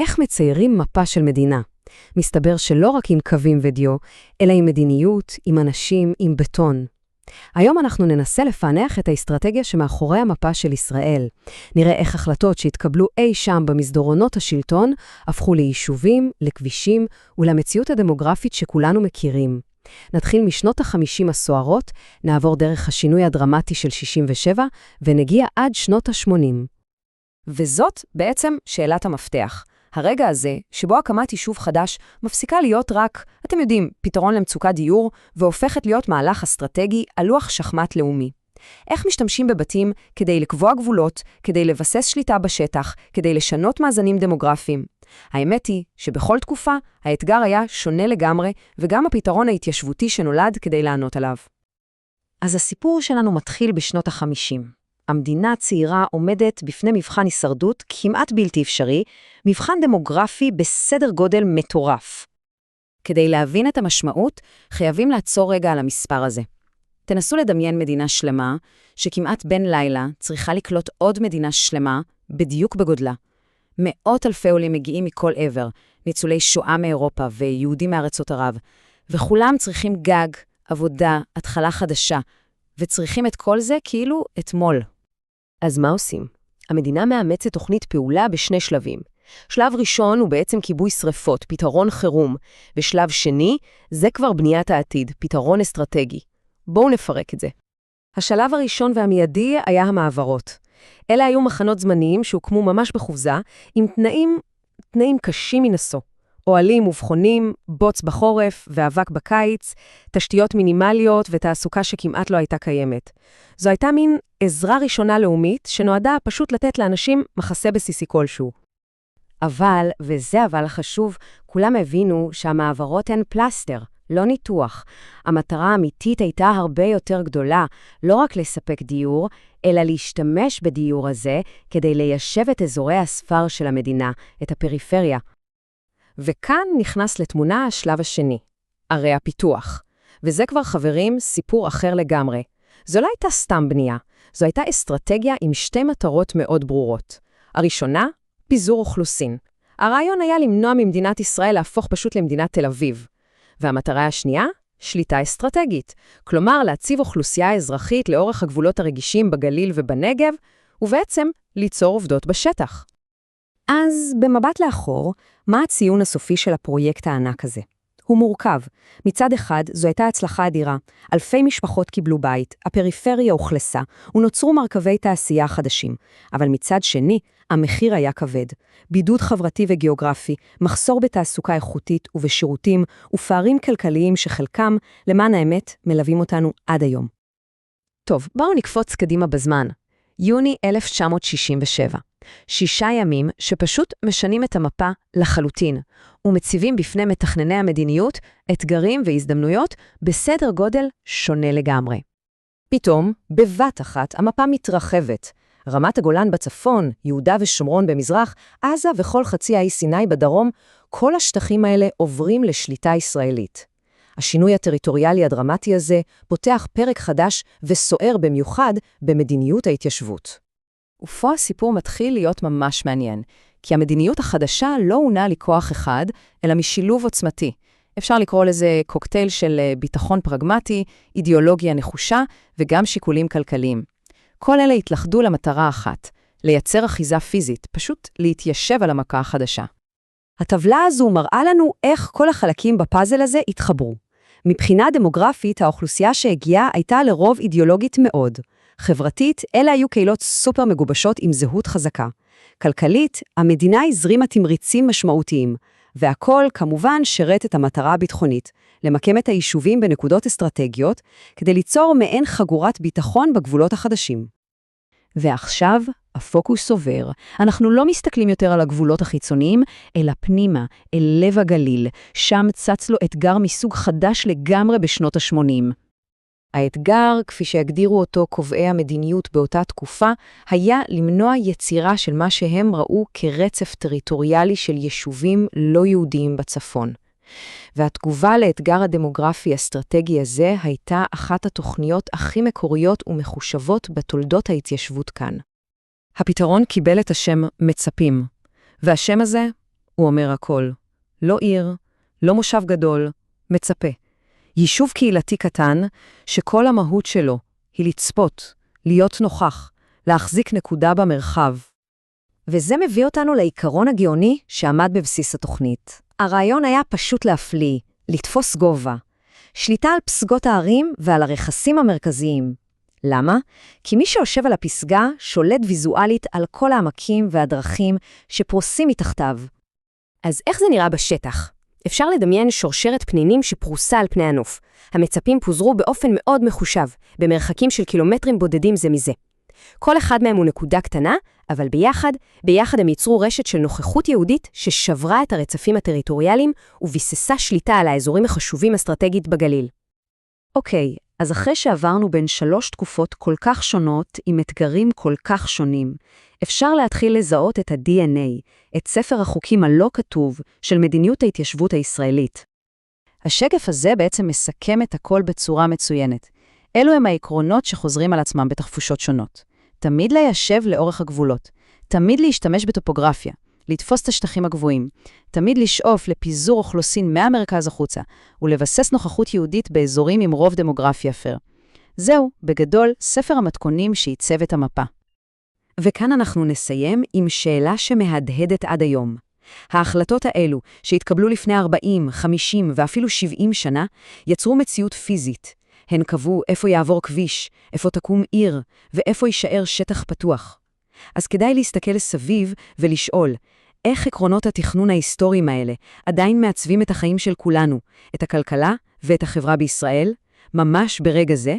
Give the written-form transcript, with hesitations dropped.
איך מציירים מפה של מדינה. מסתבר שלא רק עם קווים ודיו, אלא עם מדיניות, עם אנשים, עם בטון. היום אנחנו ננסה לפענח את האסטרטגיה שמאחורי המפה של ישראל. נראה איך החלטות שהתקבלו אי שם במסדרונות השלטון, הפכו ליישובים, לכבישים ולמציאות הדמוגרפית שכולנו מכירים. נתחיל משנות ה-50 הסוערות, נעבור דרך השינוי הדרמטי של 67 ונגיע עד שנות ה-80. וזאת בעצם שאלת המפתח. הרגע הזה, שבו הקמת יישוב חדש מפסיקה להיות רק, אתם יודעים, פתרון למצוקת דיור, והופכת להיות מהלך אסטרטגי על לוח שחמט לאומי. איך משתמשים בבתים כדי לקבוע גבולות, כדי לבסס שליטה בשטח, כדי לשנות מאזנים דמוגרפיים? האמת היא שבכל תקופה האתגר היה שונה לגמרי, וגם הפתרון ההתיישבותי שנולד כדי לענות עליו. אז הסיפור שלנו מתחיל בשנות ה-50. המדינה הצעירה עומדת בפני מבחן הישרדות כמעט בלתי אפשרי, מבחן דמוגרפי בסדר גודל מטורף. כדי להבין את המשמעות, חייבים לעצור רגע על המספר הזה. תנסו לדמיין מדינה שלמה, שכמעט בין לילה צריכה לקלוט עוד מדינה שלמה, בדיוק בגודלה. מאות אלפי עולים מגיעים מכל עבר, ניצולי שואה מאירופה ויהודים מארצות ערב, וכולם צריכים גג, עבודה, התחלה חדשה, וצריכים את כל זה כאילו אתמול. אז מה עושים? המדינה מאמצת תוכנית פעולה בשני שלבים. שלב ראשון הוא בעצם כיבוי שריפות, פתרון חירום, ושלב שני זה כבר בניית העתיד, פתרון אסטרטגי. בואו נפרק את זה. השלב הראשון והמיידי היה המעברות. אלה היו מחנות זמניים שהוקמו ממש בחופזה, עם תנאים קשים מנסו. אוהלים ובחונים, בוץ בחורף ואבק בקיץ, תשתיות מינימליות ותעסוקה שכמעט לא הייתה קיימת. זו הייתה מין עזרה ראשונה לאומית שנועדה פשוט לתת לאנשים מחסה בסיסי כלשהו. אבל, וזה אבל חשוב, כולם הבינו שהמעברות הן פלסטר, לא ניתוח. המטרה האמיתית הייתה הרבה יותר גדולה, לא רק לספק דיור, אלא להשתמש בדיור הזה כדי ליישב את אזורי הספר של המדינה, את הפריפריה. וכאן נכנס לתמונה השלב השני, ערי הפיתוח. וזה כבר, חברים, סיפור אחר לגמרי. זו לא הייתה סתם בנייה, זו הייתה אסטרטגיה עם שתי מטרות מאוד ברורות. הראשונה, פיזור אוכלוסין. הרעיון היה למנוע ממדינת ישראל להפוך פשוט למדינת תל אביב. והמטרה השנייה, שליטה אסטרטגית. כלומר, להציב אוכלוסייה אזרחית לאורך הגבולות הרגישים בגליל ובנגב, ובעצם ליצור עובדות בשטח. אז במבט לאחור, מה הציון הסופי של הפרויקט הענק הזה? הוא מורכב. מצד אחד, זו הייתה הצלחה אדירה. אלפי משפחות קיבלו בית, הפריפריה הוכלסה, ונוצרו מרכבי תעשייה חדשים. אבל מצד שני, המחיר היה כבד. בידוד חברתי וגיאוגרפי, מחסור בתעסוקה איכותית ובשירותים, ופערים כלכליים שחלקם, למען האמת, מלווים אותנו עד היום. טוב, בואו נקפוץ קדימה בזמן. יוני 1967. 6 ימים שפשוט משנים את המפה לחלוטין, ומציבים בפני מתכנני המדיניות אתגרים והזדמנויות בסדר גודל שונה לגמרי. פתאום, בבת אחת, המפה מתרחבת. רמת הגולן בצפון, יהודה ושומרון במזרח, עזה וכל חצי האי סיני בדרום, כל השטחים האלה עוברים לשליטה ישראלית. השינוי הטריטוריאלי הדרמטי הזה פותח פרק חדש וסוער במיוחד במדיניות ההתיישבות. ופה הסיפור מתחיל להיות ממש מעניין, כי המדיניות החדשה לא עונה לכוח אחד, אלא משילוב עוצמתי. אפשר לקרוא לזה קוקטייל של ביטחון פרגמטי, אידיאולוגיה נחושה וגם שיקולים כלכליים. כל אלה התלכדו למטרה אחת, לייצר אחיזה פיזית, פשוט להתיישב על המכה החדשה. הטבלה הזו מראה לנו איך כל החלקים בפאזל הזה התחברו. מבחינה דמוגרפית, האוכלוסייה שהגיעה הייתה לרוב אידיאולוגית מאוד. חברתית, אלה היו קהילות סופר מגובשות עם זהות חזקה. כלכלית, המדינה הזרימה תמריצים משמעותיים, והכל כמובן שרת את המטרה הביטחונית, למקם את היישובים בנקודות אסטרטגיות, כדי ליצור מעין חגורת ביטחון בגבולות החדשים. ועכשיו, הפוקוס עובר. אנחנו לא מסתכלים יותר על הגבולות החיצוניים, אלא פנימה, אל לב הגליל, שם צץ לו אתגר מסוג חדש לגמרי בשנות ה-80. האתגר, כפי שהגדירו אותו קובעי המדיניות באותה תקופה, היה למנוע יצירה של מה שהם ראו כרצף טריטוריאלי של יישובים לא יהודיים בצפון. והתגובה לאתגר הדמוגרפי האסטרטגי הזה הייתה אחת התוכניות הכי מקוריות ומחושבות בתולדות ההתיישבות כאן. הפתרון קיבל את השם מצפים, והשם הזה הוא אומר הכל. לא עיר, לא מושב גדול, מצפה. יישוב קהילתי קטן שכל המהות שלו היא לצפות, להיות נוכח, להחזיק נקודה במרחב. וזה מביא אותנו לעיקרון הגאוני שעמד בבסיס התוכנית. הרעיון היה פשוט להפליא, לתפוס גובה. שליטה על פסגות הערים ועל הרכסים המרכזיים. למה? כי מי שיושב על הפסגה שולט ויזואלית על כל העמקים והדרכים שפרוסים מתחתיו. אז איך זה נראה בשטח? אפשר לדמיין שורשרת פנינים שפרוסה על פני הנוף. המצפים פוזרו באופן מאוד מחושב, במרחקים של קילומטרים בודדים זה מזה. כל אחד מהם הוא נקודה קטנה, אבל ביחד הם ייצרו רשת של נוכחות יהודית ששברה את הרצפים הטריטוריאליים וביססה שליטה על האזורים החשובים אסטרטגית בגליל. אוקיי, אז אחרי שעברנו בין 3 תקופות כל כך שונות עם אתגרים כל כך שונים, אפשר להתחיל לזהות את ה-DNA, את ספר החוקים הלא כתוב של מדיניות ההתיישבות הישראלית. השקף הזה בעצם מסכם את הכל בצורה מצוינת. אלו הם העקרונות שחוזרים על עצמם בתחפושות שונות. תמיד ליישב לאורך הגבולות, תמיד להשתמש בטופוגרפיה, לתפוס את השטחים הגבוהים, תמיד לשאוף לפיזור אוכלוסין מהמרכז החוצה, ולבסס נוכחות יהודית באזורים עם רוב דמוגרפי אפר. זהו, בגדול, ספר המתכונים שעיצב את המפה. וכאן אנחנו נסיים עם שאלה שמהדהדת עד היום. ההחלטות האלו, שהתקבלו לפני 40, 50 ואפילו 70 שנה, יצרו מציאות פיזית. הן קבעו איפה יעבור כביש, איפה תקום עיר, ואיפה יישאר שטח פתוח. אז כדאי להסתכל סביב ולשאול, איך עקרונות התכנון ההיסטוריים האלה עדיין מעצבים את החיים של כולנו, את הכלכלה ואת החברה בישראל, ממש ברגע זה?